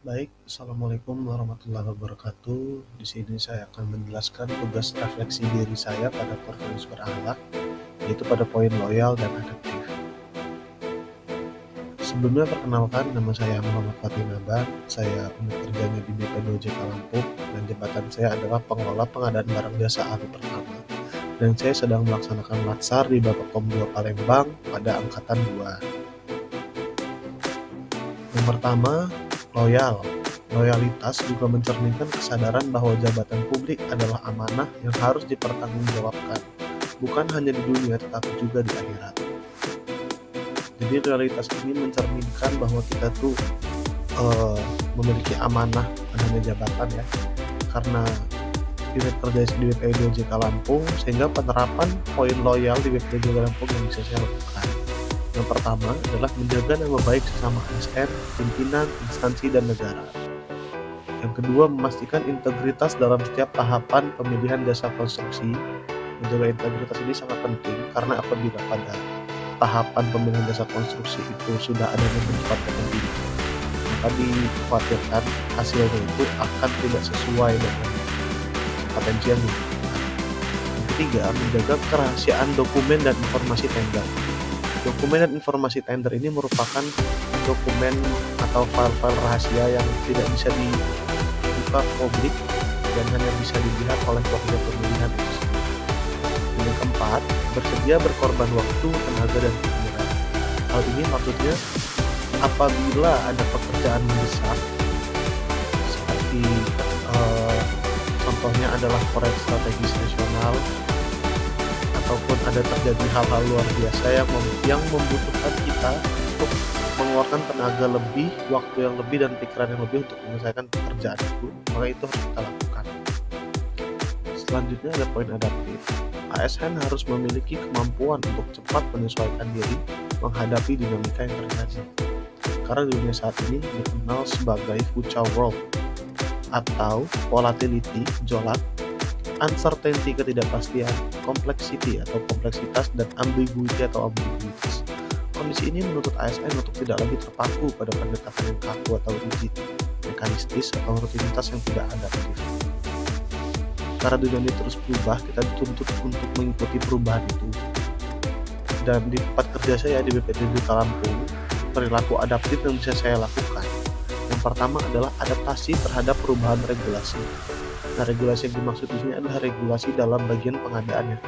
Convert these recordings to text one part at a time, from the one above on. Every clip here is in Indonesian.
Baik, Assalamualaikum warahmatullahi wabarakatuh. Di sini saya akan menjelaskan tugas refleksi diri saya pada Corvinus berakhlak, yaitu pada poin loyal dan adaptif. Sebelumnya perkenalkan, nama saya Muhammad Fatih Naban. Saya unit kerjanya di BP2JK Lampung, dan jabatan saya adalah pengelola pengadaan barang jasa ahli pertama. Dan saya sedang melaksanakan latsar di Babkom 2 Palembang pada angkatan 2. Yang pertama, loyal. Loyalitas juga mencerminkan kesadaran bahwa jabatan publik adalah amanah yang harus dipertanggungjawabkan, bukan hanya di dunia tetapi juga di akhirat. Jadi loyalitas ini mencerminkan bahwa kita tuh memiliki amanah bukan hanya jabatan ya, karena unit kerja di BP2JK Lampung, sehingga penerapan poin loyal di BP2JK Lampung yang bisa saya lakukan. Yang pertama adalah menjaga nama baik sesama ASN, pimpinan, instansi, dan negara. Yang kedua, memastikan integritas dalam setiap tahapan pemilihan jasa konstruksi. Menjaga integritas ini sangat penting karena apabila pada tahapan pemilihan jasa konstruksi itu sudah adanya tempat kepentingan, maka dikhawatirkan hasilnya itu akan tidak sesuai dengan potensi yang dibutuhkan. Yang ketiga, menjaga kerahasiaan dokumen dan informasi tender. Dokumen dan informasi tender ini merupakan dokumen atau file-file rahasia yang tidak bisa dibuka publik dan hanya bisa dilihat oleh panitia pemilihan itu sendiri. Dan yang keempat, bersedia berkorban waktu, tenaga, dan pikiran. Hal ini maksudnya apabila ada pekerjaan mendesak seperti contohnya adalah proyek strategis nasional, ataupun ada terjadi hal-hal luar biasa yang membutuhkan kita untuk mengeluarkan tenaga lebih, waktu yang lebih, dan pikiran yang lebih untuk menyelesaikan pekerjaan itu, maka itu harus kita lakukan. Selanjutnya ada poin adaptif. ASN harus memiliki kemampuan untuk cepat menyesuaikan diri menghadapi dinamika yang terjadi. Karena dunia saat ini dikenal sebagai future world atau volatility, gejolak, uncertainty, ketidakpastian, complexity atau kompleksitas, dan ambiguity atau ambiguitas. Kondisi ini menuntut ASN untuk tidak lagi terpaku pada pendekatan yang kaku atau rigid, mekanistis, atau rutinitas yang tidak adaptif. Karena dunia ini terus berubah, kita dituntut untuk mengikuti perubahan itu. Dan di tempat kerja saya di BP2JK Lampung, perilaku adaptif yang bisa saya lakukan. Yang pertama adalah adaptasi terhadap perubahan regulasi. Nah, regulasi yang dimaksud di sini adalah regulasi dalam bagian pengadaannya.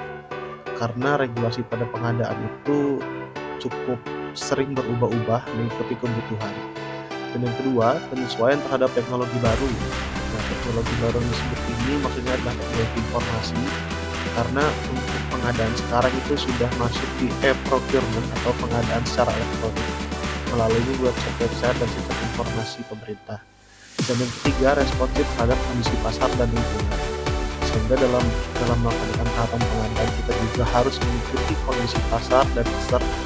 Karena regulasi pada pengadaan itu cukup sering berubah-ubah mengikuti kebutuhan. Dan yang kedua, penyesuaian terhadap teknologi baru. Nah, teknologi baru yang disebut ini maksudnya adalah teknologi informasi, karena untuk pengadaan sekarang itu sudah masuk di e-procurement atau pengadaan secara elektronik melalui website dan sistem informasi pemerintah. Dan yang ketiga, responsif terhadap kondisi pasar dan lingkungan. Sehingga dalam melakukan tahapan pengadaan kita juga harus mengikuti kondisi pasar dan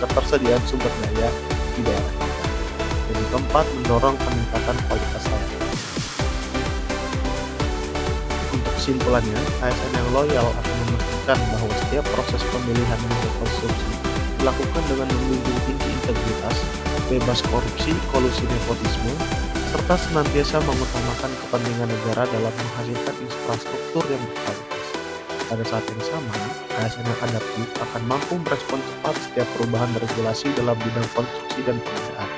ketersediaan sumber daya di daerah kita. Dan yang keempat, mendorong peningkatan kualitas layanan. Untuk kesimpulannya, ASN yang loyal akan memastikan bahwa setiap proses pemilihan manajer konstruksi dilakukan dengan menjunjung tinggi integritas, bebas korupsi, kolusi nepotisme, serta senantiasa mengutamakan kepentingan negara dalam menghasilkan infrastruktur yang berkualitas. Pada saat yang sama, ASN yang adaptif akan mampu merespon cepat setiap perubahan regulasi dalam bidang konstruksi dan pengadaan,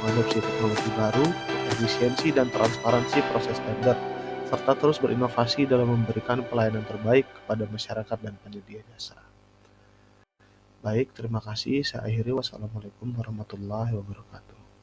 mengadopsi teknologi baru, efisiensi dan transparansi proses tender, serta terus berinovasi dalam memberikan pelayanan terbaik kepada masyarakat dan penyedia jasa. Baik, terima kasih. Saya akhiri. Wassalamualaikum warahmatullahi wabarakatuh.